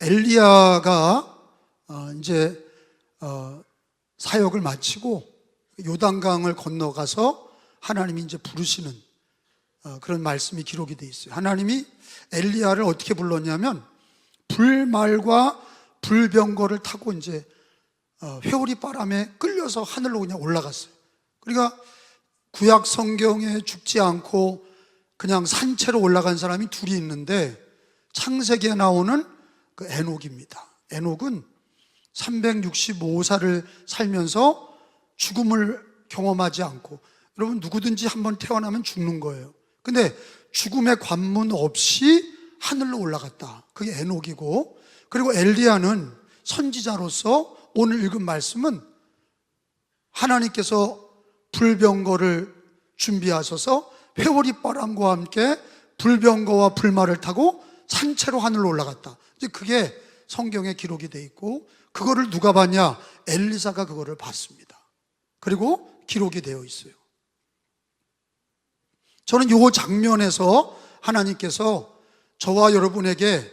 엘리야가 이제 사역을 마치고 요단강을 건너가서 하나님이 이제 부르시는 그런 말씀이 기록이 돼 있어요. 하나님이 엘리야를 어떻게 불렀냐면 불말과 불병거를 타고 이제 회오리 바람에 끌려서 하늘로 그냥 올라갔어요. 그러니까 구약 성경에 죽지 않고 그냥 산채로 올라간 사람이 둘이 있는데 창세기에 나오는 그 에녹입니다. 에녹은 365살을 살면서 죽음을 경험하지 않고, 여러분 누구든지 한번 태어나면 죽는 거예요. 근데 죽음의 관문 없이 하늘로 올라갔다. 그게 에녹이고, 그리고 엘리야는 선지자로서 오늘 읽은 말씀은 하나님께서 불병거를 준비하셔서 회오리 바람과 함께 불병거와 불말을 타고 산채로 하늘로 올라갔다. 이제 그게 성경에 기록이 돼 있고, 그거를 누가 봤냐? 엘리사가 그거를 봤습니다. 그리고 기록이 되어 있어요. 저는 이 장면에서 하나님께서 저와 여러분에게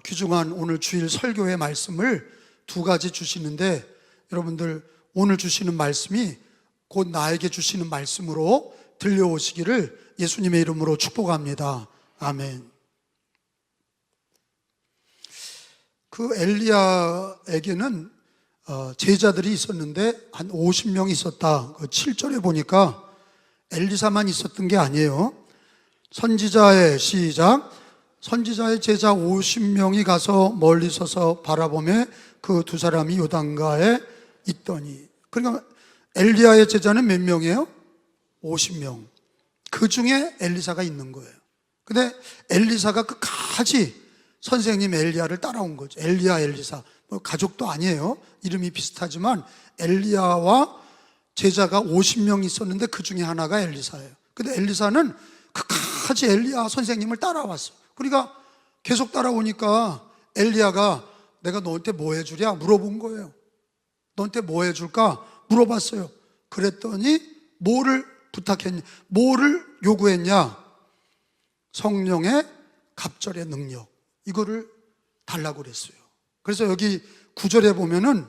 귀중한 오늘 주일 설교의 말씀을 두 가지 주시는데, 여러분들 오늘 주시는 말씀이 곧 나에게 주시는 말씀으로 들려오시기를 예수님의 이름으로 축복합니다. 아멘. 그 엘리야에게는 제자들이 있었는데 한 50명이 있었다. 7절에 보니까 엘리사만 있었던 게 아니에요. 선지자의 시작. 선지자의 제자 50명이 가서 멀리 서서 바라보며 그 두 사람이 요단가에 있더니. 그러니까 엘리야의 제자는 몇 명이에요? 50명. 그 중에 엘리사가 있는 거예요. 근데 엘리사가 끝까지 선생님 엘리야를 따라온 거죠. 엘리야, 엘리사. 뭐 가족도 아니에요. 이름이 비슷하지만 엘리야와 제자가 50명 있었는데 그 중에 하나가 엘리사예요. 근데 엘리사는 끝까지 엘리야 선생님을 따라왔어요. 그러니까 계속 따라오니까 엘리야가 내가 너한테 뭐 해주랴? 물어본 거예요. 너한테 뭐 해줄까? 물어봤어요. 그랬더니 뭐를 부탁했냐? 뭐를 요구했냐? 성령의 갑절의 능력. 이거를 달라고 그랬어요. 그래서 여기 9절에 보면은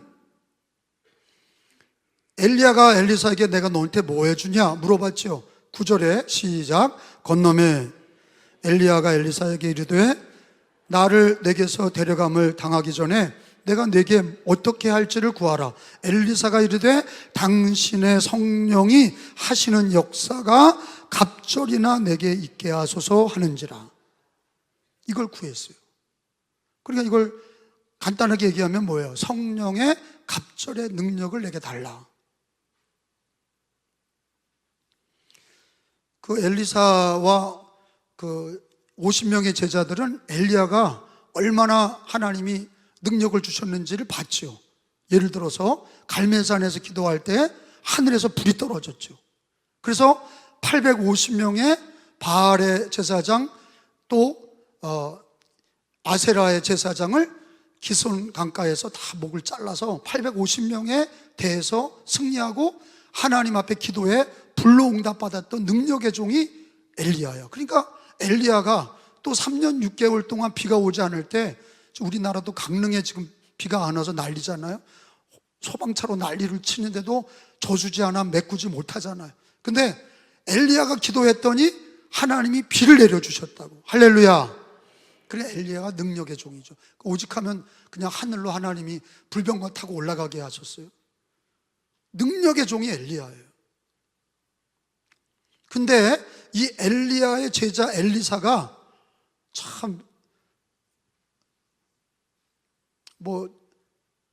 엘리야가 엘리사에게 내가 너한테 뭐 해주냐 물어봤죠. 9절에 시작. 건너매 엘리야가 엘리사에게 이르되 나를 내게서 데려감을 당하기 전에 내가 내게 어떻게 할지를 구하라. 엘리사가 이르되 당신의 성령이 하시는 역사가 갑절이나 내게 있게 하소서 하는지라. 이걸 구했어요. 그러니까 이걸 간단하게 얘기하면 뭐예요? 성령의 갑절의 능력을 내게 달라. 그 엘리사와 그 50명의 제자들은 엘리야가 얼마나 하나님이 능력을 주셨는지를 봤죠. 예를 들어서 갈멜산에서 기도할 때 하늘에서 불이 떨어졌죠. 그래서 850명의 바알의 제사장 또 아세라의 제사장을 기손 강가에서 다 목을 잘라서 850명에 대해서 승리하고 하나님 앞에 기도에 불로 응답받았던 능력의 종이 엘리야예요. 그러니까 엘리야가 또 3년 6개월 동안 비가 오지 않을 때, 우리나라도 강릉에 지금 비가 안 와서 난리잖아요. 소방차로 난리를 치는데도 저주지 않아 메꾸지 못하잖아요. 근데 엘리야가 기도했더니 하나님이 비를 내려주셨다고. 할렐루야. 그래, 엘리야가 능력의 종이죠. 오직하면 그냥 하늘로 하나님이 불병거 타고 올라가게 하셨어요. 능력의 종이 엘리야예요. 근데 이 엘리야의 제자 엘리사가 참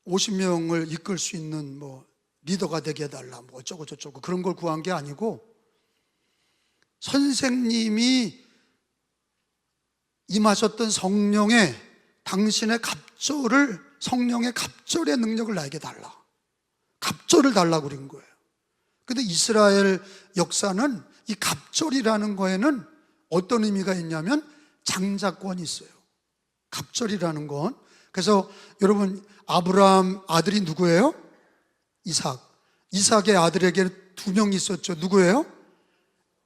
50명을 이끌 수 있는 리더가 되게 해달라 어쩌고 저쩌고 그런 걸 구한 게 아니고, 선생님이 임하셨던 성령의 당신의 갑절을, 성령의 갑절의 능력을 나에게 달라. 갑절을 달라고 그린 거예요. 근데 이스라엘 역사는 이 갑절이라는 거에는 어떤 의미가 있냐면 장자권이 있어요. 갑절이라는 건. 그래서 여러분, 아브라함 아들이 누구예요? 이삭. 이삭의 아들에게 2명 있었죠. 누구예요?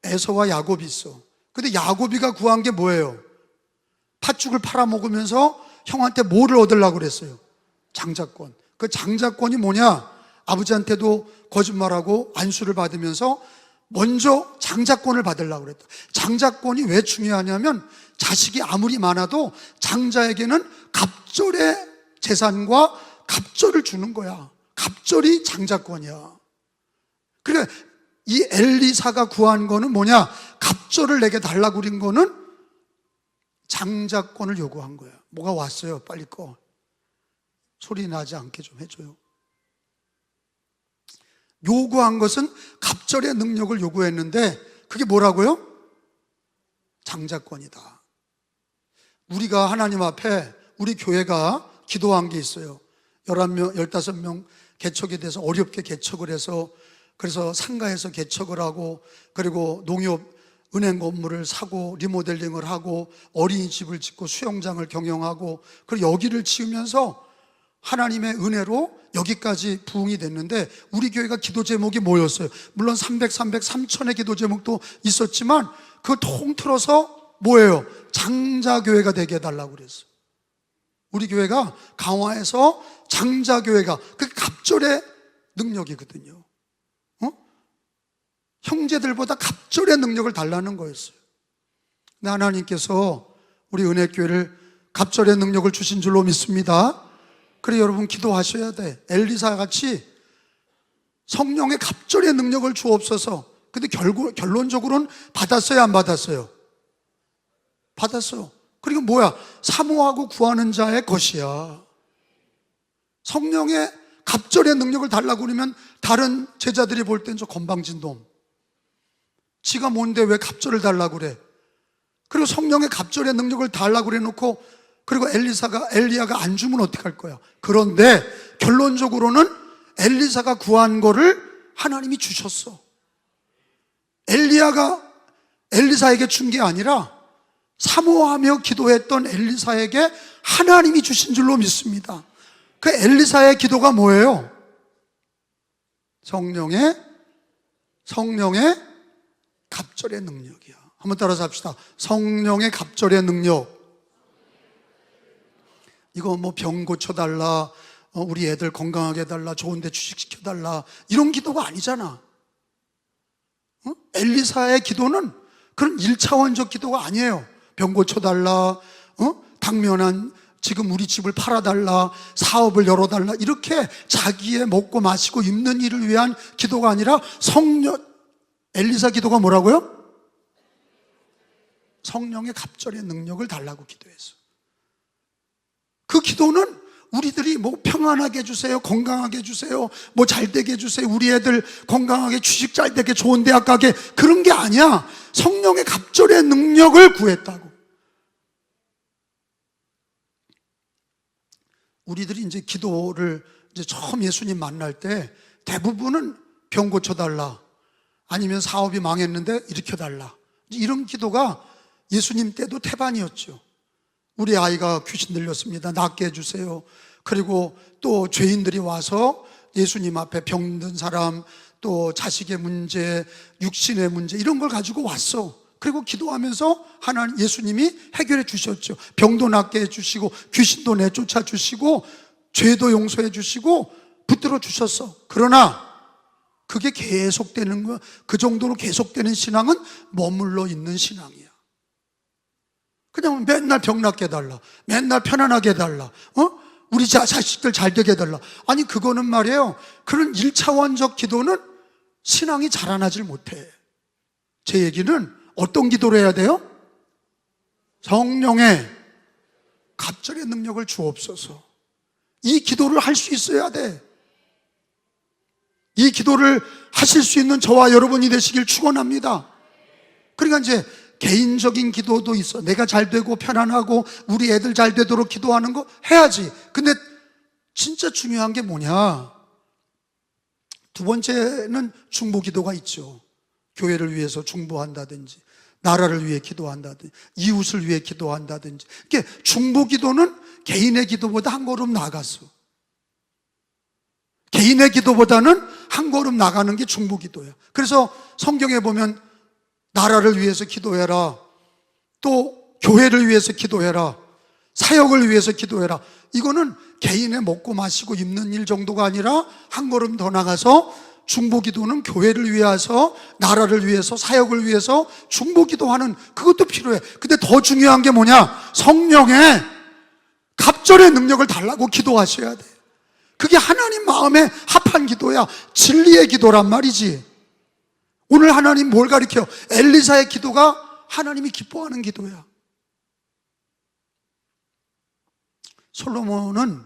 에서와 야곱이 있어. 근데 야곱이가 구한 게 뭐예요? 팥죽을 팔아먹으면서 형한테 뭐를 얻으려고 그랬어요? 장자권. 그 장자권이 뭐냐? 아버지한테도 거짓말하고 안수를 받으면서 먼저 장자권을 받으려고 그랬다. 장자권이 왜 중요하냐면 자식이 아무리 많아도 장자에게는 갑절의 재산과 갑절을 주는 거야. 갑절이 장자권이야. 그러니까 이 엘리사가 구한 거는 뭐냐? 갑절을 내게 달라고 그린 거는 장자권을 요구한 거야. 뭐가 왔어요? 빨리 꺼. 소리 나지 않게 좀 해줘요. 요구한 것은 갑절의 능력을 요구했는데 그게 뭐라고요? 장자권이다. 우리가 하나님 앞에 우리 교회가 기도한 게 있어요. 11명, 15명 개척에 대해서 어렵게 개척을 해서 그래서 상가에서 개척을 하고 그리고 농협 은행 건물을 사고 리모델링을 하고 어린이집을 짓고 수영장을 경영하고 그리고 여기를 지으면서 하나님의 은혜로 여기까지 부흥이 됐는데 우리 교회가 기도 제목이 뭐였어요? 물론 300, 3천의 기도 제목도 있었지만 그걸 통틀어서 뭐예요? 장자교회가 되게 해달라고 그랬어요. 우리 교회가 강화해서 장자교회가 그게 갑절의 능력이거든요. 형제들보다 갑절의 능력을 달라는 거였어요. 근데 하나님께서 우리 은혜교회를 갑절의 능력을 주신 줄로 믿습니다. 그래 여러분 기도하셔야 돼. 엘리사 같이 성령의 갑절의 능력을 주옵소서. 근데 결론적으로는 받았어요, 안 받았어요? 받았어요. 그리고 뭐야? 사모하고 구하는 자의 것이야. 성령의 갑절의 능력을 달라고 그러면 다른 제자들이 볼 땐 저 건방진 놈, 지가 뭔데 왜 갑절을 달라고 그래? 그리고 성령의 갑절의 능력을 달라고 그래 놓고 그리고 엘리야가 안 주면 어떡할 거야? 그런데 결론적으로는 엘리사가 구한 거를 하나님이 주셨어. 엘리야가 엘리사에게 준 게 아니라 사모하며 기도했던 엘리사에게 하나님이 주신 줄로 믿습니다. 그 엘리사의 기도가 뭐예요? 성령의 갑절의 능력이야. 한번 따라서 합시다. 성령의 갑절의 능력. 이거 뭐 병 고쳐달라, 우리 애들 건강하게 해달라, 좋은 데 취직시켜달라 이런 기도가 아니잖아. 엘리사의 기도는 그런 1차원적 기도가 아니에요. 병 고쳐달라, 당면한 지금 우리 집을 팔아달라, 사업을 열어달라 이렇게 자기의 먹고 마시고 입는 일을 위한 기도가 아니라 엘리사 기도가 뭐라고요? 성령의 갑절의 능력을 달라고 기도했어. 그 기도는 우리들이 뭐 평안하게 해주세요, 건강하게 해주세요, 뭐 잘되게 해주세요, 우리 애들 건강하게 취직 잘되게 좋은 대학 가게 그런 게 아니야. 성령의 갑절의 능력을 구했다고. 우리들이 이제 기도를 이제 처음 예수님 만날 때 대부분은 병 고쳐달라, 아니면 사업이 망했는데 일으켜달라, 이런 기도가 예수님 때도 태반이었죠. 우리 아이가 귀신 들렸습니다, 낫게 해주세요. 그리고 또 죄인들이 와서 예수님 앞에 병든 사람, 또 자식의 문제, 육신의 문제 이런 걸 가지고 왔어. 그리고 기도하면서 예수님이 해결해 주셨죠. 병도 낫게 해주시고 귀신도 내쫓아 주시고 죄도 용서해 주시고 붙들어 주셨어. 그러나 그게 계속되는 거, 그 정도로 계속되는 신앙은 머물러 있는 신앙이야. 그냥 맨날 병 낫게 해달라, 맨날 편안하게 해달라, 우리 자식들 잘 되게 해달라. 아니 그거는 말이에요, 그런 1차원적 기도는 신앙이 자라나질 못해. 제 얘기는 어떤 기도를 해야 돼요? 성령의 갑절의 능력을 주옵소서. 이 기도를 할 수 있어야 돼. 이 기도를 하실 수 있는 저와 여러분이 되시길 축원합니다. 그러니까 이제 개인적인 기도도 있어. 내가 잘 되고 편안하고 우리 애들 잘 되도록 기도하는 거 해야지. 근데 진짜 중요한 게 뭐냐? 두 번째는 중보 기도가 있죠. 교회를 위해서 중보한다든지, 나라를 위해 기도한다든지, 이웃을 위해 기도한다든지. 이게 중보 기도는 개인의 기도보다 한 걸음 나갔어. 개인의 기도보다는 한 걸음 나가는 게 중보 기도야. 그래서 성경에 보면 나라를 위해서 기도해라, 또 교회를 위해서 기도해라, 사역을 위해서 기도해라. 이거는 개인의 먹고 마시고 입는 일 정도가 아니라 한 걸음 더 나가서 중보기도는 교회를 위해서, 나라를 위해서, 사역을 위해서 중보기도하는, 그것도 필요해. 근데 더 중요한 게 뭐냐? 성령의 갑절의 능력을 달라고 기도하셔야 돼. 그게 하나님 마음에 합한 기도야. 진리의 기도란 말이지. 오늘 하나님 뭘 가르쳐요? 엘리사의 기도가 하나님이 기뻐하는 기도야. 솔로몬은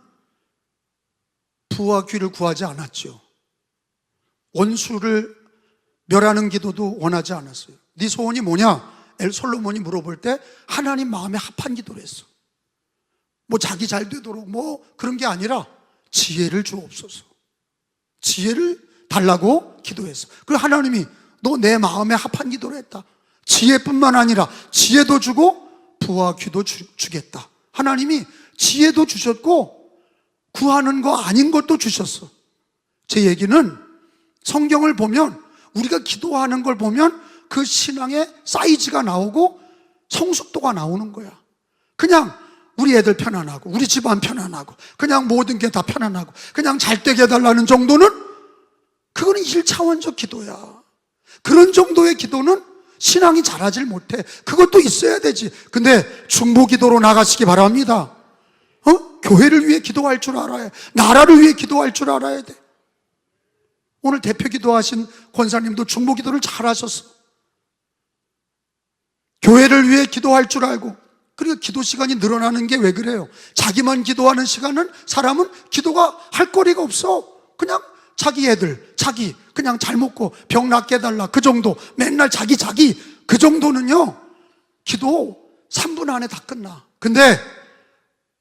부와 귀를 구하지 않았죠. 원수를 멸하는 기도도 원하지 않았어요. 네 소원이 뭐냐? 솔로몬이 물어볼 때 하나님 마음에 합한 기도를 했어. 뭐 자기 잘 되도록 뭐 그런 게 아니라 지혜를 주옵소서. 지혜를 달라고 기도했어. 그리고 하나님이 너 내 마음에 합한 기도를 했다. 지혜뿐만 아니라 지혜도 주고 부와 귀도 주겠다. 하나님이 지혜도 주셨고 구하는 거 아닌 것도 주셨어. 제 얘기는 성경을 보면, 우리가 기도하는 걸 보면 그 신앙의 사이즈가 나오고 성숙도가 나오는 거야. 그냥 우리 애들 편안하고 우리 집안 편안하고 그냥 모든 게 다 편안하고 그냥 잘 되게 해달라는 정도는, 그거는 1차원적 기도야. 그런 정도의 기도는 신앙이 자라질 못해. 그것도 있어야 되지. 근데 중보기도로 나가시기 바랍니다. 교회를 위해 기도할 줄 알아야 해. 나라를 위해 기도할 줄 알아야 돼. 오늘 대표 기도하신 권사님도 중보기도를 잘 하셨어. 교회를 위해 기도할 줄 알고. 그리고 기도 시간이 늘어나는 게 왜 그래요? 자기만 기도하는 시간은, 사람은 기도가 할 거리가 없어. 그냥 자기 애들, 자기 그냥 잘 먹고 병 낫게 해달라, 그 정도. 맨날 자기 그 정도는요, 기도 3분 안에 다 끝나. 근데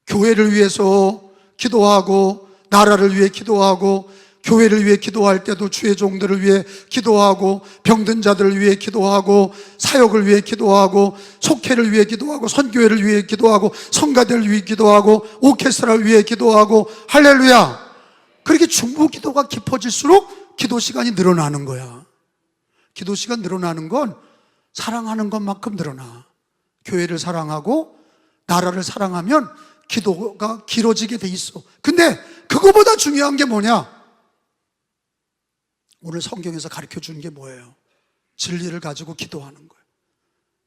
교회를 위해서 기도하고, 나라를 위해 기도하고, 교회를 위해 기도할 때도 주의 종들을 위해 기도하고, 병든 자들을 위해 기도하고, 사역을 위해 기도하고, 속회를 위해 기도하고, 선교회를 위해 기도하고, 성가대를 위해 기도하고, 오케스트라를 위해 기도하고, 할렐루야. 그렇게 중보기도가 깊어질수록 기도 시간이 늘어나는 거야. 기도 시간 늘어나는 건 사랑하는 것만큼 늘어나. 교회를 사랑하고 나라를 사랑하면 기도가 길어지게 돼 있어. 근데 그거보다 중요한 게 뭐냐? 오늘 성경에서 가르쳐 주는 게 뭐예요? 진리를 가지고 기도하는 거예요.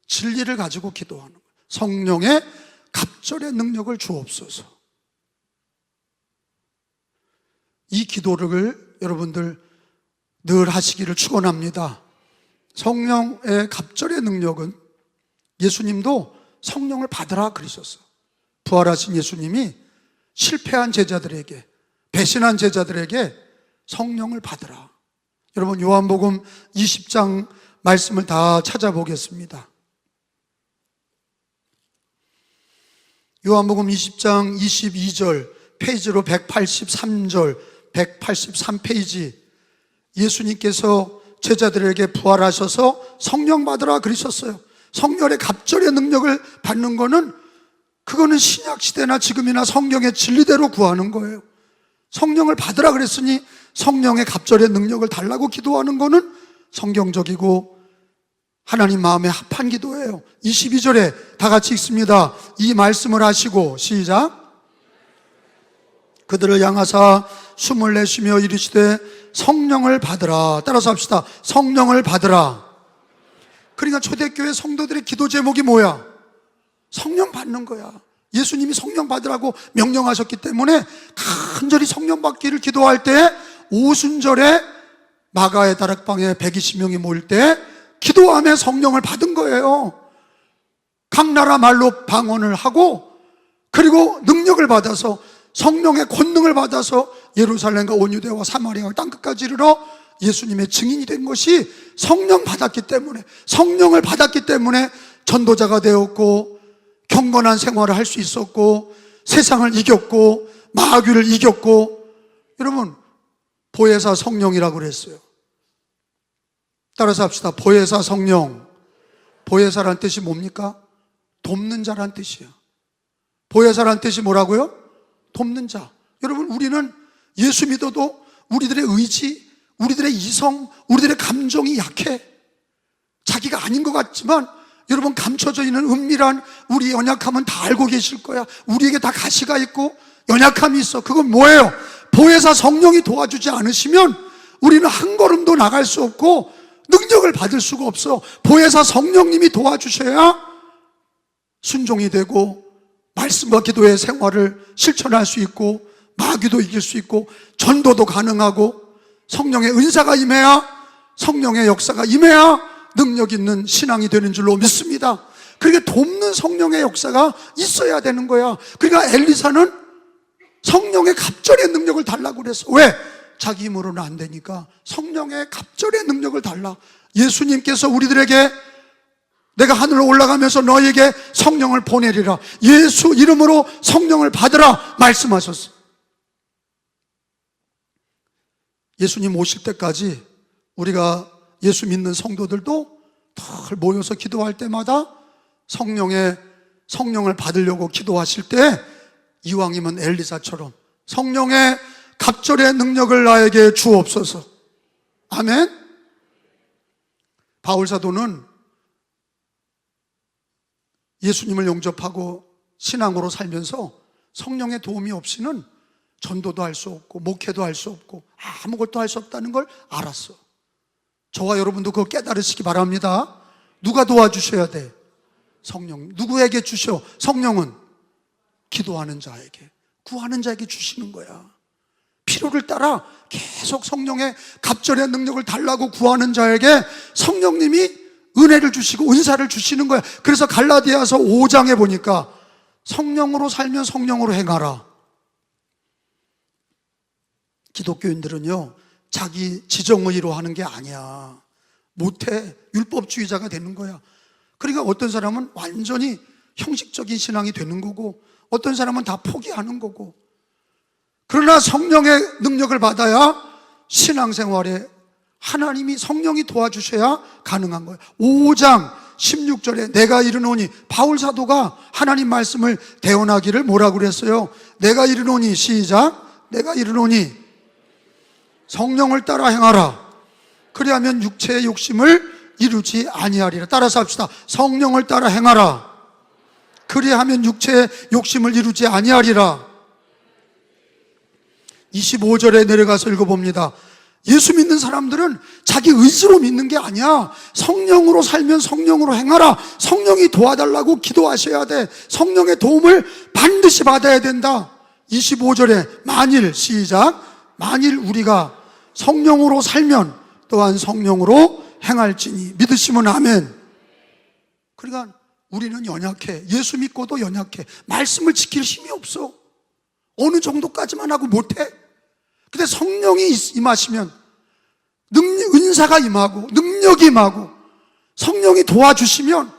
진리를 가지고 기도하는 거예요. 성령의 갑절의 능력을 주옵소서. 이 기도를 여러분들 늘 하시기를 축원합니다. 성령의 갑절의 능력은, 예수님도 성령을 받으라 그러셨어. 부활하신 예수님이 실패한 제자들에게, 배신한 제자들에게 성령을 받으라. 여러분, 요한복음 20장 말씀을 다 찾아보겠습니다. 요한복음 20장 22절, 페이지로 183절, 183페이지. 예수님께서 제자들에게 부활하셔서 성령 받으라 그러셨어요. 성령의 갑절의 능력을 받는 거는, 그거는 신약시대나 지금이나 성경의 진리대로 구하는 거예요. 성령을 받으라 그랬으니 성령의 갑절의 능력을 달라고 기도하는 거는 성경적이고 하나님 마음에 합한 기도예요. 22절에 다 같이 읽습니다. 이 말씀을 하시고, 시작. 그들을 향하사 숨을 내쉬며 이르시되 성령을 받으라. 따라서 합시다. 성령을 받으라. 그러니까 초대교회 성도들의 기도 제목이 뭐야? 성령 받는 거야. 예수님이 성령 받으라고 명령하셨기 때문에 간절히 성령 받기를 기도할 때, 오순절에 마가의 다락방에 120명이 모일 때 기도하며 성령을 받은 거예요. 각 나라 말로 방언을 하고, 그리고 능력을 받아서, 성령의 권능을 받아서 예루살렘과 온 유대와 사마리아 땅끝까지 이르러 예수님의 증인이 된 것이 성령 받았기 때문에, 성령을 받았기 때문에 전도자가 되었고, 경건한 생활을 할 수 있었고, 세상을 이겼고, 마귀를 이겼고. 여러분, 보혜사 성령이라고 그랬어요. 따라서 합시다. 보혜사 성령. 보혜사란 뜻이 뭡니까? 돕는 자란 뜻이에요. 보혜사란 뜻이 뭐라고요? 돕는 자. 여러분, 우리는 예수 믿어도 우리들의 의지, 우리들의 이성, 우리들의 감정이 약해. 자기가 아닌 것 같지만 여러분, 감춰져 있는 은밀한 우리 연약함은 다 알고 계실 거야. 우리에게 다 가시가 있고 연약함이 있어. 그건 뭐예요? 보혜사 성령이 도와주지 않으시면 우리는 한 걸음도 나갈 수 없고 능력을 받을 수가 없어. 보혜사 성령님이 도와주셔야 순종이 되고 말씀과 기도의 생활을 실천할 수 있고 마귀도 이길 수 있고 전도도 가능하고 성령의 은사가 임해야, 성령의 역사가 임해야 능력 있는 신앙이 되는 줄로 믿습니다. 그러니까 돕는 성령의 역사가 있어야 되는 거야. 그러니까 엘리사는 성령의 갑절의 능력을 달라고 그랬어. 왜? 자기 힘으로는 안 되니까 성령의 갑절의 능력을 달라. 예수님께서 우리들에게 내가 하늘로 올라가면서 너에게 성령을 보내리라, 예수 이름으로 성령을 받으라 말씀하셨어. 예수님 오실 때까지 우리가 예수 믿는 성도들도 다 모여서 기도할 때마다 성령을 받으려고 기도하실 때 이왕이면 엘리사처럼 성령의 갑절의 능력을 나에게 주옵소서. 아멘. 바울 사도는 예수님을 영접하고 신앙으로 살면서 성령의 도움이 없이는 전도도 할 수 없고 목회도 할 수 없고 아무것도 할 수 없다는 걸 알았어. 저와 여러분도 그거 깨달으시기 바랍니다. 누가 도와주셔야 돼? 성령. 누구에게 주셔? 성령은 기도하는 자에게, 구하는 자에게 주시는 거야. 필요를 따라 계속 성령의 갑절의 능력을 달라고 구하는 자에게 성령님이 은혜를 주시고 은사를 주시는 거야. 그래서 갈라디아서 5장에 보니까 성령으로 살면 성령으로 행하라. 기독교인들은요, 자기 지정의로 하는 게 아니야. 못해. 율법주의자가 되는 거야. 그러니까 어떤 사람은 완전히 형식적인 신앙이 되는 거고 어떤 사람은 다 포기하는 거고. 그러나 성령의 능력을 받아야 신앙생활에 하나님이 성령이 도와주셔야 가능한 거예요. 5장 16절에 내가 이르노니, 바울 사도가 하나님 말씀을 대언하기를 뭐라고 그랬어요? 내가 이르노니, 시작. 내가 이르노니 성령을 따라 행하라. 그리하면 육체의 욕심을 이루지 아니하리라. 따라서 합시다. 성령을 따라 행하라. 그리하면 육체의 욕심을 이루지 아니하리라. 25절에 내려가서 읽어봅니다. 예수 믿는 사람들은 자기 의지로 믿는 게 아니야. 성령으로 살면 성령으로 행하라. 성령이 도와달라고 기도하셔야 돼. 성령의 도움을 반드시 받아야 된다. 25절에 만일, 시작. 만일 우리가 성령으로 살면 또한 성령으로 행할지니. 믿으시면 아멘. 그러니까 우리는 연약해. 예수 믿고도 연약해. 말씀을 지킬 힘이 없어. 어느 정도까지만 하고 못해. 근데 성령이 임하시면 은사가 임하고 능력이 임하고 성령이 도와주시면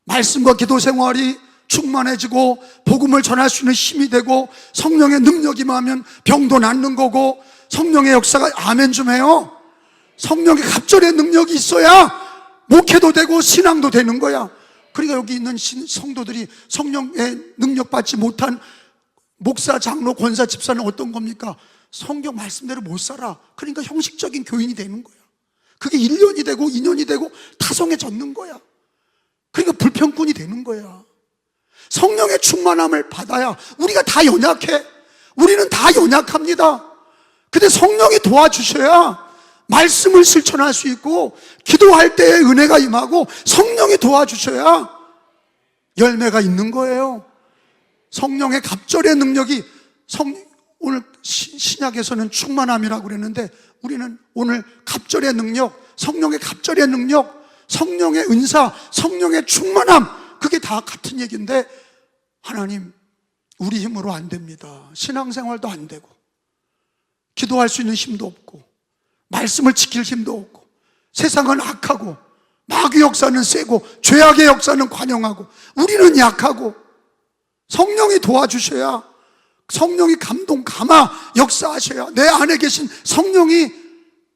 말씀과 기도 생활이 충만해지고 복음을 전할 수 있는 힘이 되고 성령의 능력이 임하면 병도 낫는 거고 성령의 역사가, 아멘 좀 해요. 성령의 갑절의 능력이 있어야 목회도 되고 신앙도 되는 거야. 그러니까 여기 있는 성도들이 성령의 능력 받지 못한 목사, 장로, 권사, 집사는 어떤 겁니까? 성경 말씀대로 못 살아. 그러니까 형식적인 교인이 되는 거야. 그게 1년이 되고 2년이 되고 타성해졌는 거야. 그러니까 불평꾼이 되는 거야. 성령의 충만함을 받아야. 우리가 다 연약해. 우리는 다 연약합니다. 근데 성령이 도와주셔야 말씀을 실천할 수 있고 기도할 때에 은혜가 임하고 성령이 도와주셔야 열매가 있는 거예요. 성령의 갑절의 능력이 오늘 신약에서는 충만함이라고 그랬는데 우리는 오늘 갑절의 능력, 성령의 갑절의 능력, 성령의 은사, 성령의 충만함, 그게 다 같은 얘기인데 하나님, 우리 힘으로 안 됩니다. 신앙생활도 안 되고 기도할 수 있는 힘도 없고 말씀을 지킬 힘도 없고 세상은 악하고 마귀 역사는 세고 죄악의 역사는 관영하고 우리는 약하고 성령이 도와주셔야, 성령이 감동, 감화 역사하셔야, 내 안에 계신 성령이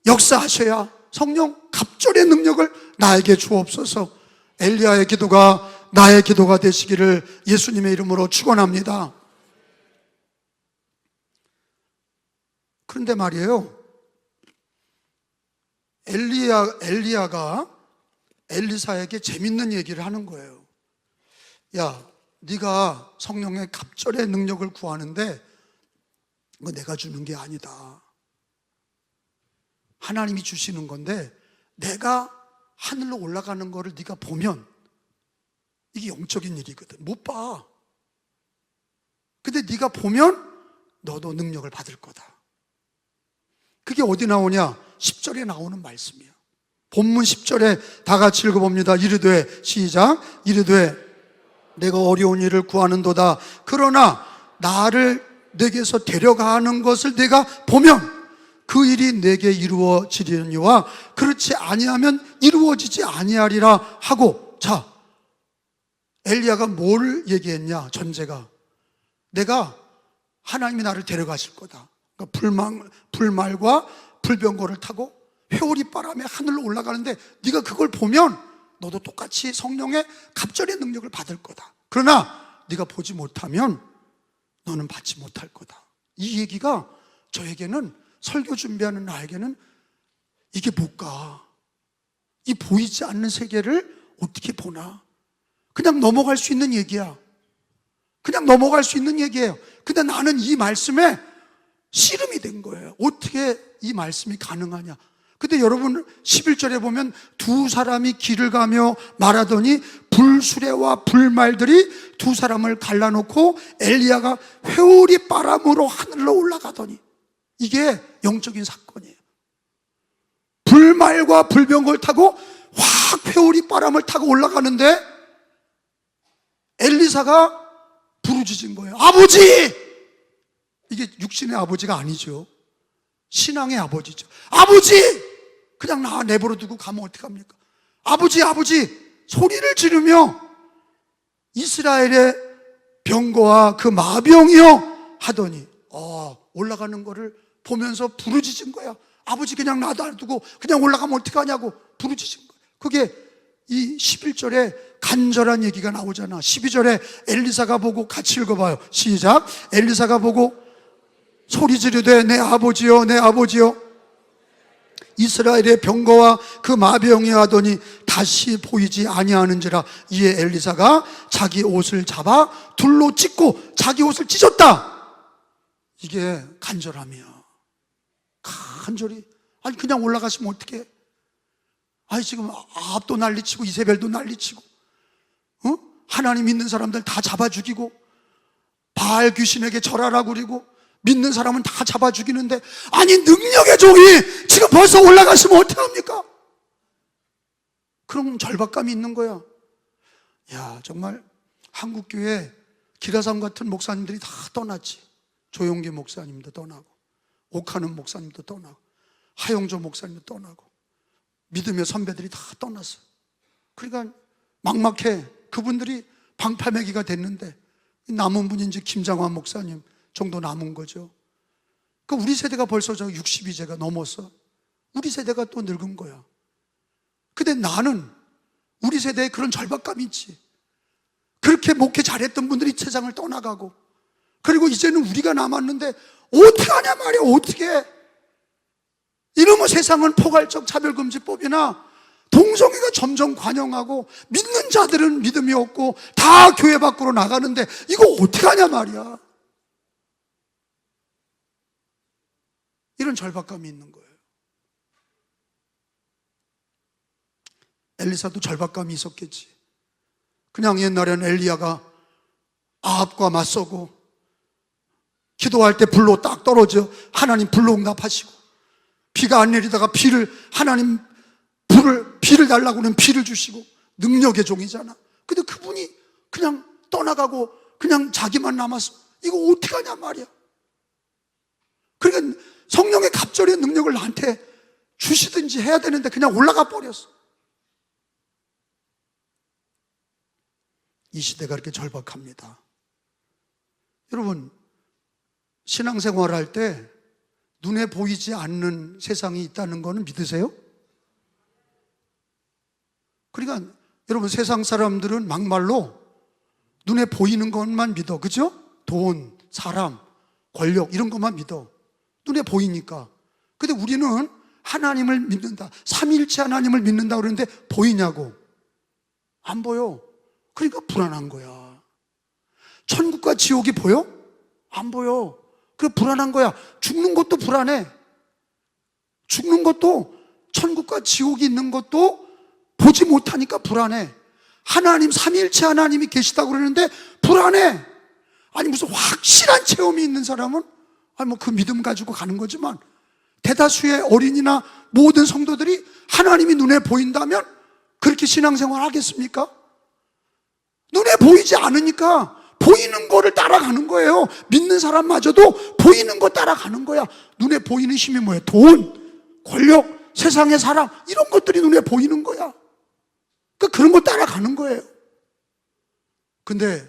역사하셔야 성령 갑절의 능력을 나에게 주옵소서. 엘리야의 기도가 나의 기도가 되시기를 예수님의 이름으로 축원합니다. 그런데 말이에요, 엘리야가 엘리사에게 재밌는 얘기를 하는 거예요. 야, 네가 성령의 갑절의 능력을 구하는데 뭐 내가 주는 게 아니다. 하나님이 주시는 건데 내가 하늘로 올라가는 거를 네가 보면 이게 영적인 일이거든. 못 봐. 근데 네가 보면 너도 능력을 받을 거다. 그게 어디 나오냐? 10절에 나오는 말씀이야. 본문 10절에 다 같이 읽어봅니다. 이르되, 시작. 이르되 내가 어려운 일을 구하는도다. 그러나 나를 내게서 데려가는 것을 내가 보면 그 일이 내게 이루어지려니와 그렇지 아니하면 이루어지지 아니하리라 하고. 자, 엘리야가 뭘 얘기했냐? 전제가 내가 하나님이 나를 데려가실 거다. 그러니까 불말과 불병거를 타고 회오리 바람에 하늘로 올라가는데 네가 그걸 보면 너도 똑같이 성령의 갑절의 능력을 받을 거다. 그러나 네가 보지 못하면 너는 받지 못할 거다. 이 얘기가 저에게는, 설교 준비하는 나에게는 이게 뭘까? 이 보이지 않는 세계를 어떻게 보나? 그냥 넘어갈 수 있는 얘기야. 그냥 넘어갈 수 있는 얘기예요. 근데 나는 이 말씀에 씨름이 된 거예요. 어떻게 이 말씀이 가능하냐? 근데 여러분 11절에 보면 두 사람이 길을 가며 말하더니 불수레와 불말들이 두 사람을 갈라놓고 엘리야가 회오리 바람으로 하늘로 올라가더니, 이게 영적인 사건이에요. 불말과 불병거를 타고 확 회오리 바람을 타고 올라가는데 엘리사가 부르짖은 거예요. 아버지! 이게 육신의 아버지가 아니죠. 신앙의 아버지죠. 아버지! 그냥 나 내버려 두고 가면 어떡합니까? 아버지, 아버지! 소리를 지르며 이스라엘의 병거와 그 마병이여 하더니 올라가는 거를 보면서 부르짖은 거야. 아버지, 그냥 놔두고 그냥 올라가면 어떡하냐고 부르짖은 거야. 그게 이 11절에 간절한 얘기가 나오잖아. 12절에 엘리사가 보고, 같이 읽어봐요. 시작. 엘리사가 보고 소리 지르되 내 아버지여, 내 아버지여, 이스라엘의 병거와 그 마병이 하더니 다시 보이지 아니하는지라. 이에 엘리사가 자기 옷을 잡아 둘로 찢고 자기 옷을 찢었다. 이게 간절함이야. 간절히. 아니 그냥 올라가시면 어떡해? 아니 지금 아합도 난리치고 이세벨도 난리치고 하나님 믿는 사람들 다 잡아 죽이고 바알 귀신에게 절하라고 그러고 믿는 사람은 다 잡아 죽이는데, 아니 능력의 종이 지금 벌써 올라가시면 어떡합니까? 그런 절박감이 있는 거야. 야, 정말 한국교회 기라상 같은 목사님들이 다 떠났지. 조용기 목사님도 떠나고 옥하는 목사님도 떠나고 하용조 목사님도 떠나고 믿음의 선배들이 다 떠났어. 그러니까 막막해. 그분들이 방파매기가 됐는데 남은 분이 이제 김장환 목사님 정도 남은 거죠. 그러니까 우리 세대가 벌써 62세가 넘었어. 우리 세대가 또 늙은 거야. 근데 나는 우리 세대에 그런 절박감이 있지. 그렇게 목회 잘했던 분들이 세상을 떠나가고, 그리고 이제는 우리가 남았는데 어떻게 하냐 말이야. 어떻게 이러면 세상은 포괄적 차별금지법이나 동성애가 점점 관영하고 믿는 자들은 믿음이 없고 다 교회 밖으로 나가는데 이거 어떻게 하냐 말이야. 이런 절박감이 있는 거예요. 엘리사도 절박감이 있었겠지. 그냥 옛날에는 엘리야가 아합과 맞서고 기도할 때 불로 딱 떨어져 하나님 불로 응답하시고, 비가 안 내리다가 하나님 비를 달라고는 비를 주시고 능력의 종이잖아. 근데 그분이 그냥 떠나가고 그냥 자기만 남았어. 이거 어떻게 하냐 말이야. 그러니까 성령의 갑절의 능력을 나한테 주시든지 해야 되는데 그냥 올라가 버렸어. 이 시대가 이렇게 절박합니다. 여러분, 신앙생활 할 때 눈에 보이지 않는 세상이 있다는 거는 믿으세요? 그러니까 여러분, 세상 사람들은 막말로 눈에 보이는 것만 믿어. 그죠? 돈, 사람, 권력 이런 것만 믿어. 눈에 보이니까. 근데 우리는 하나님을 믿는다, 삼위일체 하나님을 믿는다 그러는데 보이냐고. 안 보여. 그러니까 불안한 거야. 천국과 지옥이 보여? 안 보여. 그래 불안한 거야. 죽는 것도 불안해. 죽는 것도, 천국과 지옥이 있는 것도 보지 못하니까 불안해. 하나님, 삼위일체 하나님이 계시다고 그러는데 불안해. 아니 무슨 확실한 체험이 있는 사람은 뭐 그 믿음 가지고 가는 거지만, 대다수의 어린이나 모든 성도들이 하나님이 눈에 보인다면 그렇게 신앙생활 하겠습니까? 눈에 보이지 않으니까 보이는 거를 따라가는 거예요. 믿는 사람마저도 보이는 거 따라가는 거야. 눈에 보이는 힘이 뭐예요? 돈, 권력, 세상의 사람, 이런 것들이 눈에 보이는 거야. 그러니까 그런 거 따라가는 거예요. 근데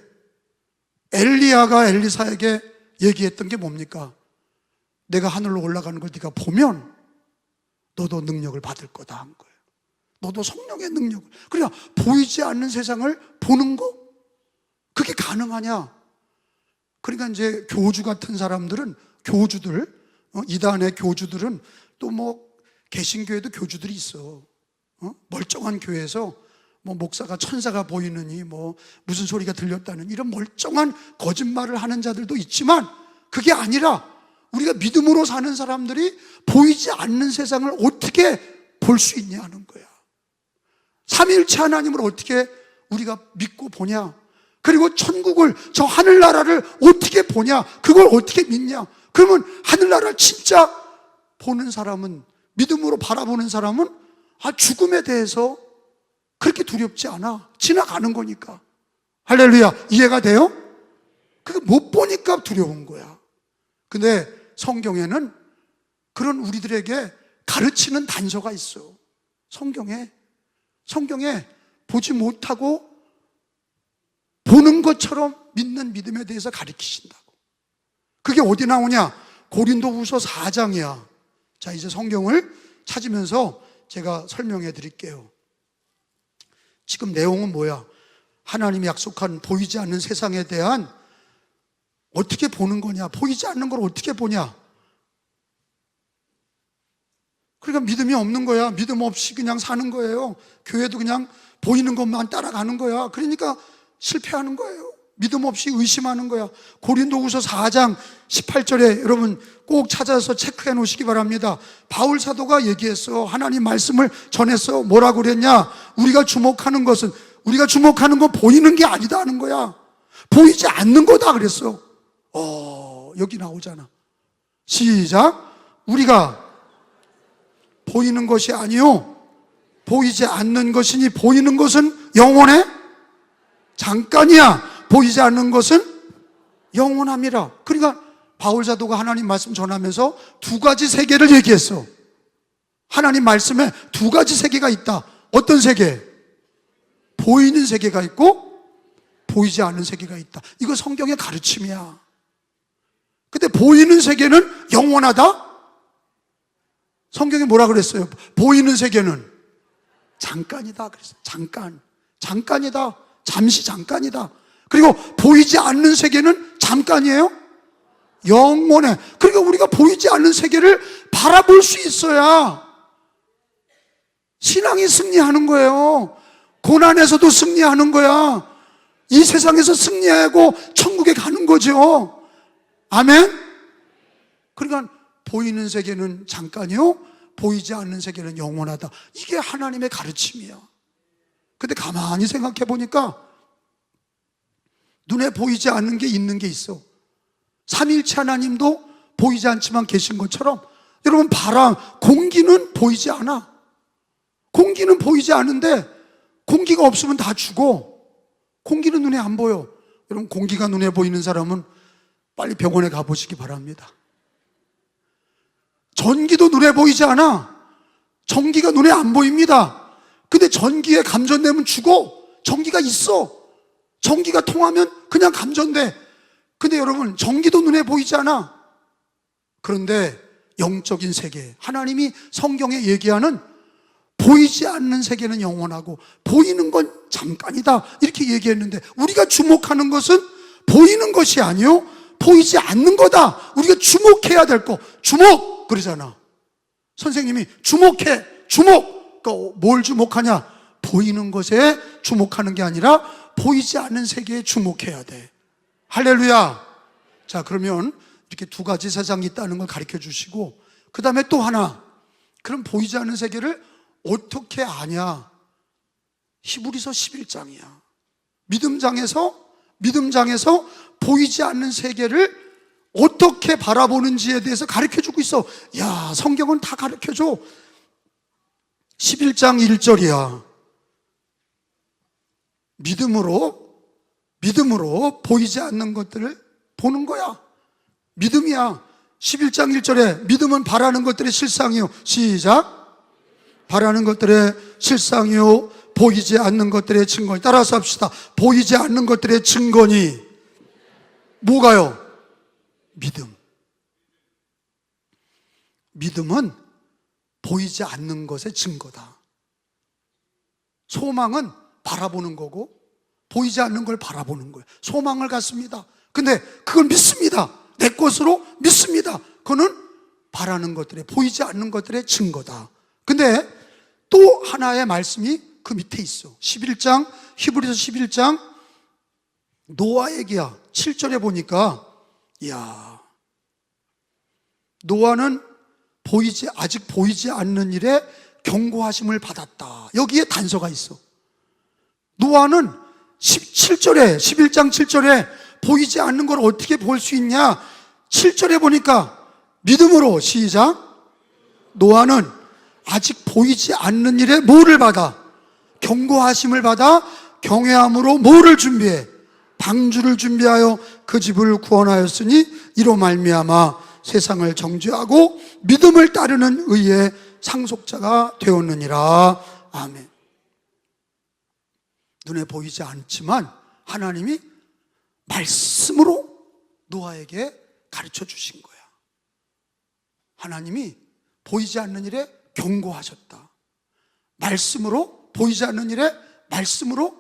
엘리야가 엘리사에게 얘기했던 게 뭡니까? 내가 하늘로 올라가는 걸 네가 보면 너도 능력을 받을 거다 한 거예요. 너도 성령의 능력을. 그러니까 보이지 않는 세상을 보는 거, 그게 가능하냐? 그러니까 이제 교주 같은 사람들은, 교주들, 이단의 교주들은 또 뭐 개신교에도 교주들이 있어. 멀쩡한 교회에서 뭐 목사가 천사가 보이느니 뭐 무슨 소리가 들렸다는 이런 멀쩡한 거짓말을 하는 자들도 있지만, 그게 아니라 우리가 믿음으로 사는 사람들이 보이지 않는 세상을 어떻게 볼 수 있냐는 거야. 삼위일체 하나님을 어떻게 우리가 믿고 보냐, 그리고 천국을, 저 하늘나라를 어떻게 보냐, 그걸 어떻게 믿냐. 그러면 하늘나라를 진짜 보는 사람은, 믿음으로 바라보는 사람은 죽음에 대해서 그렇게 두렵지 않아. 지나가는 거니까. 할렐루야. 이해가 돼요? 그게 못 보니까 두려운 거야. 근데 성경에는 그런 우리들에게 가르치는 단서가 있어. 성경에 보지 못하고 보는 것처럼 믿는 믿음에 대해서 가르치신다고. 그게 어디 나오냐? 고린도후서 4장이야. 자, 이제 성경을 찾으면서 제가 설명해 드릴게요. 지금 내용은 뭐야? 하나님이 약속한 보이지 않는 세상에 대한 어떻게 보는 거냐? 보이지 않는 걸 어떻게 보냐? 그러니까 믿음이 없는 거야. 믿음 없이 그냥 사는 거예요. 교회도 그냥 보이는 것만 따라가는 거야. 그러니까 실패하는 거예요. 믿음 없이 의심하는 거야. 고린도후서 4장 18절에 여러분 꼭 찾아서 체크해 놓으시기 바랍니다. 바울 사도가 얘기했어. 하나님 말씀을 전했어. 뭐라고 그랬냐? 우리가 주목하는 건 보이는 게 아니다 하는 거야. 보이지 않는 거다 그랬어. 여기 나오잖아. 시작. 우리가 보이는 것이 아니요 보이지 않는 것이니, 보이는 것은 영원해? 잠깐이야. 보이지 않는 것은 영원함이라. 그러니까 바울 사도가 하나님 말씀 전하면서 두 가지 세계를 얘기했어. 하나님 말씀에 두 가지 세계가 있다. 어떤 세계? 보이는 세계가 있고 보이지 않는 세계가 있다. 이거 성경의 가르침이야. 근데 보이는 세계는 영원하다? 성경이 뭐라 그랬어요? 보이는 세계는 잠깐이다 그랬어요. 잠깐이다. 잠시 잠깐이다. 그리고 보이지 않는 세계는 잠깐이에요? 영원해. 그러니까 우리가 보이지 않는 세계를 바라볼 수 있어야 신앙이 승리하는 거예요. 고난에서도 승리하는 거야. 이 세상에서 승리하고 천국에 가는 거죠. 아멘? 그러니까 보이는 세계는 잠깐이요, 보이지 않는 세계는 영원하다. 이게 하나님의 가르침이야. 근데 가만히 생각해 보니까 눈에 보이지 않는 게 있는 게 있어. 삼위일체 하나님도 보이지 않지만 계신 것처럼, 여러분 바람, 공기는 보이지 않아. 공기는 보이지 않은데 공기가 없으면 다 죽어. 공기는 눈에 안 보여. 여러분 공기가 눈에 보이는 사람은 빨리 병원에 가보시기 바랍니다. 전기도 눈에 보이지 않아. 전기가 눈에 안 보입니다. 근데 전기에 감전되면 죽어. 전기가 있어. 전기가 통하면 그냥 감전돼. 근데 여러분 전기도 눈에 보이지 않아. 그런데 영적인 세계, 하나님이 성경에 얘기하는 보이지 않는 세계는 영원하고 보이는 건 잠깐이다 이렇게 얘기했는데, 우리가 주목하는 것은 보이는 것이 아니요 보이지 않는 거다. 우리가 주목해야 될 거, 주목 그러잖아. 선생님이 주목해, 주목. 그러니까 뭘 주목하냐? 보이는 것에 주목하는 게 아니라 보이지 않는 세계에 주목해야 돼. 할렐루야. 자, 그러면 이렇게 두 가지 세상이 있다는 걸 가르쳐 주시고, 그 다음에 또 하나, 그럼 보이지 않는 세계를 어떻게 아냐? 히브리서 11장이야. 믿음장에서 보이지 않는 세계를 어떻게 바라보는지에 대해서 가르쳐 주고 있어. 야, 성경은 다 가르쳐 줘. 11장 1절이야. 믿음으로 보이지 않는 것들을 보는 거야. 믿음이야. 11장 1절에 믿음은 바라는 것들의 실상이요. 시작. 바라는 것들의 실상이요, 보이지 않는 것들의 증거니. 따라서 합시다. 보이지 않는 것들의 증거니 뭐가요? 믿음. 믿음은 보이지 않는 것의 증거다. 소망은 바라보는 거고, 보이지 않는 걸 바라보는 거예요. 소망을 갖습니다. 근데 그걸 믿습니다. 내 것으로 믿습니다. 그거는 바라는 것들의, 보이지 않는 것들의 증거다. 근데 또 하나의 말씀이 그 밑에 있어. 11장, 히브리서 11장 노아 얘기야. 7절에 보니까, 이야, 노아는 아직 보이지 않는 일에 경고하심을 받았다. 여기에 단서가 있어. 노아는 11장 7절에 보이지 않는 걸 어떻게 볼 수 있냐? 7절에 보니까 믿음으로, 시작. 노아는 아직 보이지 않는 일에 뭐를 받아? 경고하심을 받아 경외함으로 뭐를 준비해? 방주를 준비하여 그 집을 구원하였으니 이로 말미암아 세상을 정죄하고 믿음을 따르는 의의 상속자가 되었느니라. 아멘. 눈에 보이지 않지만 하나님이 말씀으로 노아에게 가르쳐 주신 거야. 하나님이 보이지 않는 일에 경고하셨다. 말씀으로, 보이지 않는 일에 말씀으로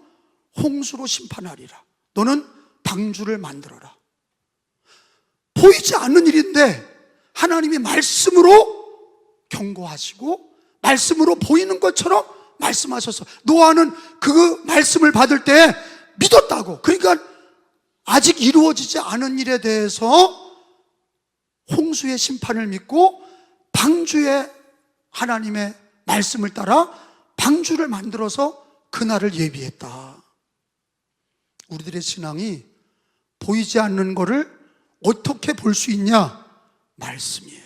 홍수로 심판하리라. 너는 방주를 만들어라. 보이지 않는 일인데 하나님이 말씀으로 경고하시고 말씀으로 보이는 것처럼 말씀하셔서, 노아는 그 말씀을 받을 때 믿었다고. 그러니까 아직 이루어지지 않은 일에 대해서 홍수의 심판을 믿고 방주에 하나님의 말씀을 따라 방주를 만들어서 그날을 예비했다. 우리들의 신앙이 보이지 않는 것을 어떻게 볼 수 있냐? 말씀이에요.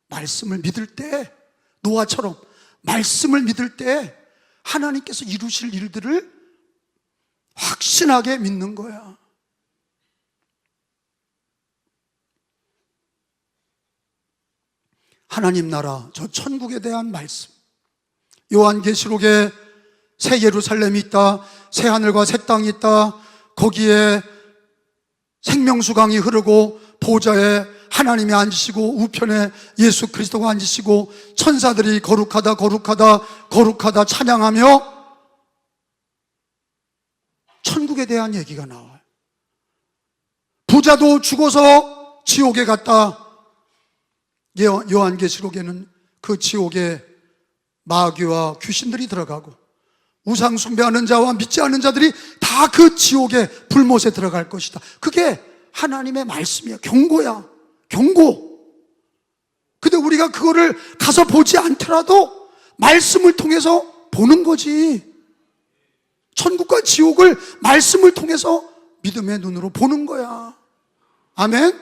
말씀을 믿을 때, 노아처럼 말씀을 믿을 때 하나님께서 이루실 일들을 확신하게 믿는 거야. 하나님 나라, 저 천국에 대한 말씀. 요한계시록에 새 예루살렘이 있다, 새 하늘과 새 땅이 있다, 거기에 생명수강이 흐르고 보좌에 하나님이 앉으시고 우편에 예수 그리스도가 앉으시고 천사들이 거룩하다 거룩하다 거룩하다 찬양하며 천국에 대한 얘기가 나와요. 부자도 죽어서 지옥에 갔다. 요한계시록에는 그 지옥에 마귀와 귀신들이 들어가고 우상 숭배하는 자와 믿지 않는 자들이 다 그 지옥의 불못에 들어갈 것이다. 그게 하나님의 말씀이야. 경고야. 경고. 근데 우리가 그거를 가서 보지 않더라도 말씀을 통해서 보는 거지. 천국과 지옥을 말씀을 통해서 믿음의 눈으로 보는 거야. 아멘?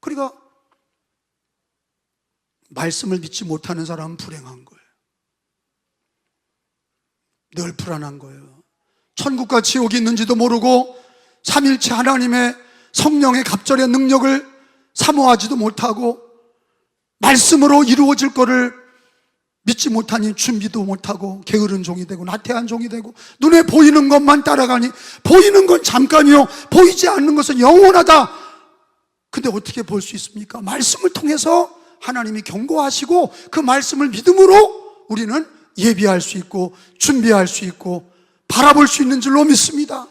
그러니까 말씀을 믿지 못하는 사람은 불행한 거예요. 늘 불안한 거예요. 천국과 지옥이 있는지도 모르고 삼일체 하나님의 성령의 갑절의 능력을 사모하지도 못하고 말씀으로 이루어질 거를 믿지 못하니 준비도 못하고 게으른 종이 되고 나태한 종이 되고 눈에 보이는 것만 따라가니 보이는 건 잠깐이요 보이지 않는 것은 영원하다. 근데 어떻게 볼 수 있습니까? 말씀을 통해서 하나님이 경고하시고 그 말씀을 믿음으로 우리는 예비할 수 있고 준비할 수 있고 바라볼 수 있는 줄로 믿습니다.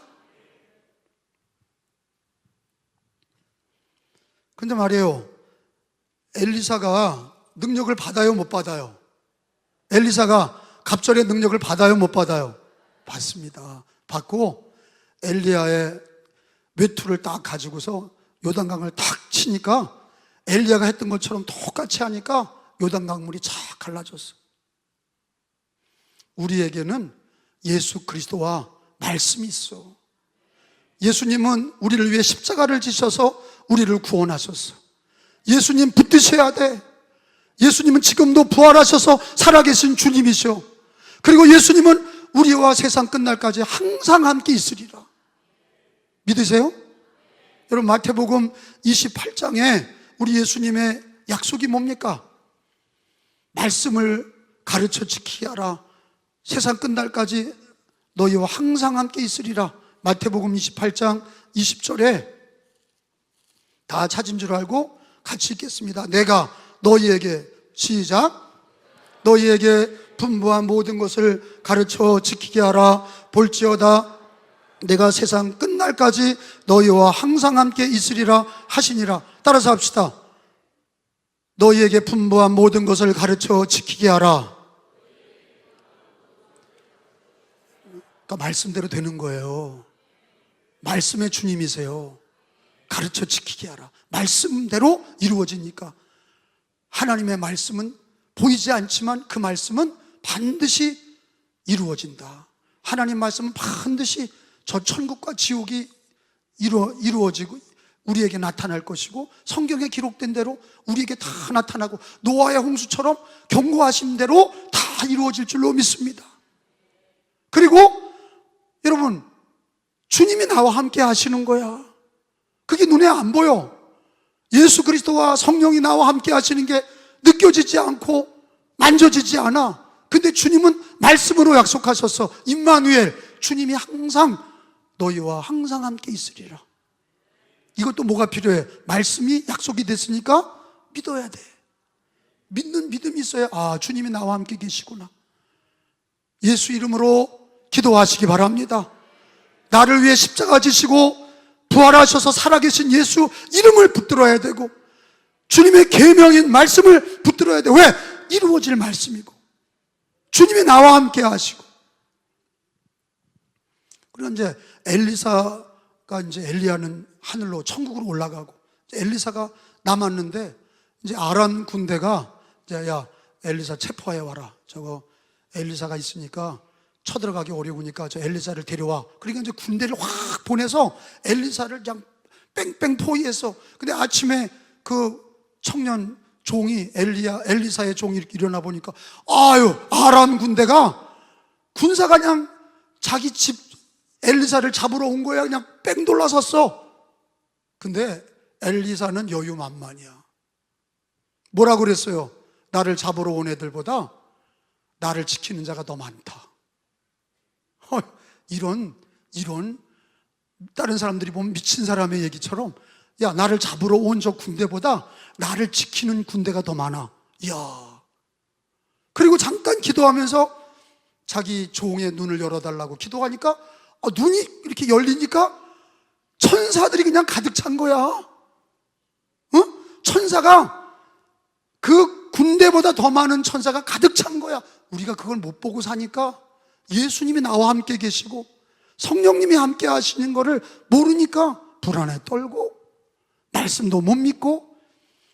근데 말이에요, 엘리사가 능력을 받아요 못 받아요? 엘리사가 갑절의 능력을 받아요, 못 받아요? 받습니다. 받고 엘리야의 외투를 딱 가지고서 요단강을 탁 치니까 엘리야가 했던 것처럼 똑같이 하니까 요단강 물이 쫙 갈라졌어. 우리에게는 예수 그리스도와 말씀이 있어. 예수님은 우리를 위해 십자가를 지셔서 우리를 구원하셨어. 예수님 붙드셔야 돼. 예수님은 지금도 부활하셔서 살아계신 주님이셔. 그리고 예수님은 우리와 세상 끝날까지 항상 함께 있으리라. 믿으세요? 여러분, 마태복음 28장에 우리 예수님의 약속이 뭡니까? 말씀을 가르쳐 지키게 하라. 세상 끝날까지 너희와 항상 함께 있으리라. 마태복음 28장 20절에 다 찾은 줄 알고 같이 읽겠습니다. 내가 너희에게, 시작, 너희에게 분부한 모든 것을 가르쳐 지키게 하라. 볼지어다 내가 세상 끝날까지 너희와 항상 함께 있으리라 하시니라. 따라서 합시다. 너희에게 분부한 모든 것을 가르쳐 지키게 하라. 그러니까 말씀대로 되는 거예요. 말씀의 주님이세요. 가르쳐 지키게 하라. 말씀대로 이루어지니까. 하나님의 말씀은 보이지 않지만 그 말씀은 반드시 이루어진다. 하나님 말씀은 반드시 저 천국과 지옥이 이루어지고 우리에게 나타날 것이고, 성경에 기록된 대로 우리에게 다 나타나고, 노아의 홍수처럼 경고하신 대로 다 이루어질 줄로 믿습니다. 그리고 여러분, 주님이 나와 함께 하시는 거야. 그게 눈에 안 보여. 예수 그리스도와 성령이 나와 함께 하시는 게 느껴지지 않고 만져지지 않아. 근데 주님은 말씀으로 약속하셨어. 임마누엘, 주님이 항상 너희와 항상 함께 있으리라. 이것도 뭐가 필요해? 말씀이 약속이 됐으니까 믿어야 돼. 믿는 믿음이 있어야, 아, 주님이 나와 함께 계시구나. 예수 이름으로 기도하시기 바랍니다. 나를 위해 십자가 지시고 부활하셔서 살아계신 예수 이름을 붙들어야 되고, 주님의 계명인 말씀을 붙들어야 돼. 왜? 이루어질 말씀이고 주님이 나와 함께 하시고. 그리고 이제 엘리사가, 이제 엘리야는 하늘로 천국으로 올라가고, 엘리사가 남았는데, 이제 아람 군대가 이제, 야, 엘리사 체포해 와라. 저거 엘리사가 있으니까 쳐들어가기 어려우니까 저 엘리사를 데려와. 그러니까 이제 군대를 확 보내서 엘리사를 그냥 뺑뺑 포위했어. 근데 아침에 그 청년 종이, 엘리사의 종이 이렇게 일어나 보니까, 아유, 아람 군대가, 군사가 그냥 자기 집 엘리사를 잡으러 온 거야. 그냥 뺑 돌아섰어. 근데 엘리사는 여유만만이야. 뭐라 그랬어요? 나를 잡으러 온 애들보다 나를 지키는 자가 더 많다. 이런 다른 사람들이 보면 미친 사람의 얘기처럼, 야, 나를 잡으러 온 저 군대보다 나를 지키는 군대가 더 많아. 이야. 그리고 잠깐 기도하면서 자기 종의 눈을 열어달라고 기도하니까, 눈이 이렇게 열리니까 천사들이 그냥 가득 찬 거야. 천사가, 그 군대보다 더 많은 천사가 가득 찬 거야. 우리가 그걸 못 보고 사니까, 예수님이 나와 함께 계시고 성령님이 함께 하시는 거를 모르니까 불안에 떨고, 말씀도 못 믿고,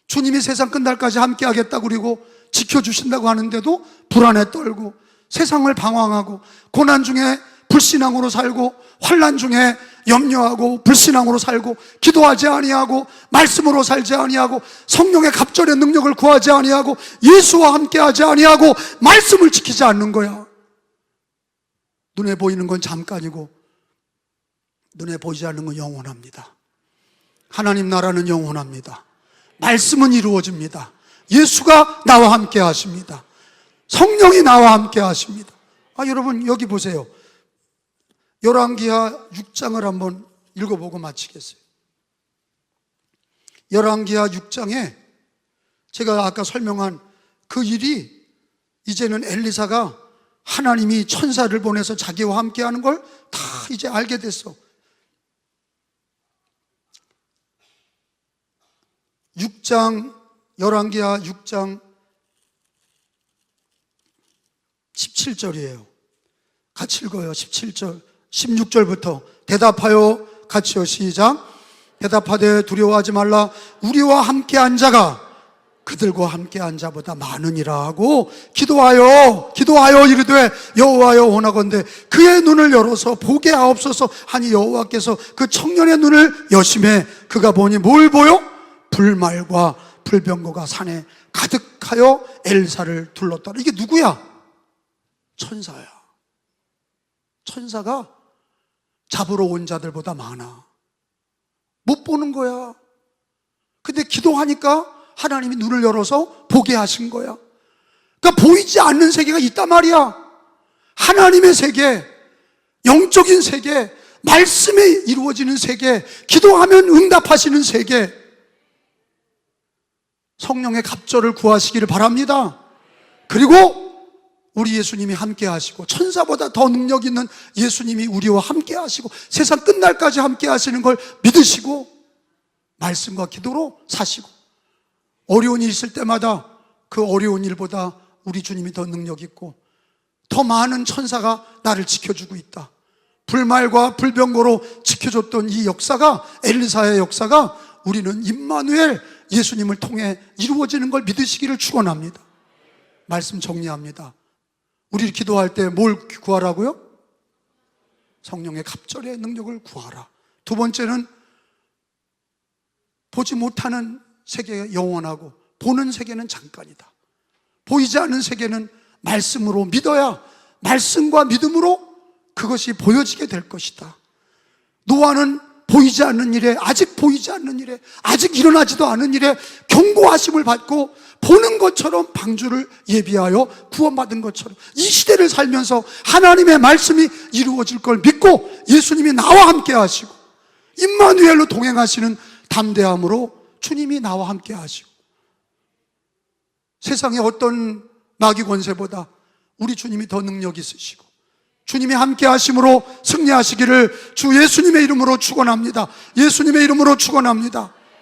주님이 세상 끝날까지 함께 하겠다고 그리고 지켜주신다고 하는데도 불안에 떨고, 세상을 방황하고, 고난 중에 불신앙으로 살고, 환난 중에 염려하고 불신앙으로 살고, 기도하지 아니하고 말씀으로 살지 아니하고 성령의 갑절의 능력을 구하지 아니하고 예수와 함께하지 아니하고 말씀을 지키지 않는 거야. 눈에 보이는 건 잠깐이고 눈에 보이지 않는 건 영원합니다. 하나님 나라는 영원합니다. 말씀은 이루어집니다. 예수가 나와 함께 하십니다. 성령이 나와 함께 하십니다. 여러분 여기 보세요. 열왕기하 6장을 한번 읽어보고 마치겠어요. 열왕기하 6장에 제가 아까 설명한 그 일이, 이제는 엘리사가 하나님이 천사를 보내서 자기와 함께하는 걸 다 이제 알게 됐어. 6장, 열왕기하 6장 17절이에요. 같이 읽어요. 17절, 16절부터. 대답하여, 같이요, 시작. 대답하되 두려워하지 말라. 우리와 함께한 자가 그들과 함께한 자보다 많으니라 하고 기도하여 이르되 여호와여 원하건대 그의 눈을 열어서 보게 하옵소서 하니 여호와께서 그 청년의 눈을 여심해 그가 보니 뭘 보여? 불말과 불병거가 산에 가득하여 엘사를 둘렀더라. 이게 누구야? 천사야. 천사가 잡으러 온 자들보다 많아. 못 보는 거야. 근데 기도하니까 하나님이 눈을 열어서 보게 하신 거야. 그러니까 보이지 않는 세계가 있단 말이야. 하나님의 세계, 영적인 세계, 말씀에 이루어지는 세계, 기도하면 응답하시는 세계. 성령의 갑절을 구하시기를 바랍니다. 그리고 우리 예수님이 함께 하시고 천사보다 더 능력 있는 예수님이 우리와 함께 하시고 세상 끝날까지 함께 하시는 걸 믿으시고 말씀과 기도로 사시고 어려운 일 있을 때마다 그 어려운 일보다 우리 주님이 더 능력 있고 더 많은 천사가 나를 지켜주고 있다. 불말과 불병거로 지켜줬던 이 역사가, 엘리사의 역사가 우리는 임마누엘 예수님을 통해 이루어지는 걸 믿으시기를 축원합니다. 말씀 정리합니다. 우리 기도할 때 뭘 구하라고요? 성령의 갑절의 능력을 구하라. 두 번째는 보지 못하는 세계가 영원하고 보는 세계는 잠깐이다. 보이지 않는 세계는 말씀으로 믿어야 말씀과 믿음으로 그것이 보여지게 될 것이다. 노아는 보이지 않는 일에, 아직 보이지 않는 일에, 아직 일어나지도 않은 일에 경고하심을 받고 보는 것처럼 방주를 예비하여 구원받은 것처럼 이 시대를 살면서 하나님의 말씀이 이루어질 걸 믿고 예수님이 나와 함께 하시고 임마누엘로 동행하시는 담대함으로 주님이 나와 함께 하시고 세상의 어떤 마귀 권세보다 우리 주님이 더 능력 있으시고 주님이 함께 하심으로 승리하시기를 주 예수님의 이름으로 축원합니다. 예수님의 이름으로 축원합니다.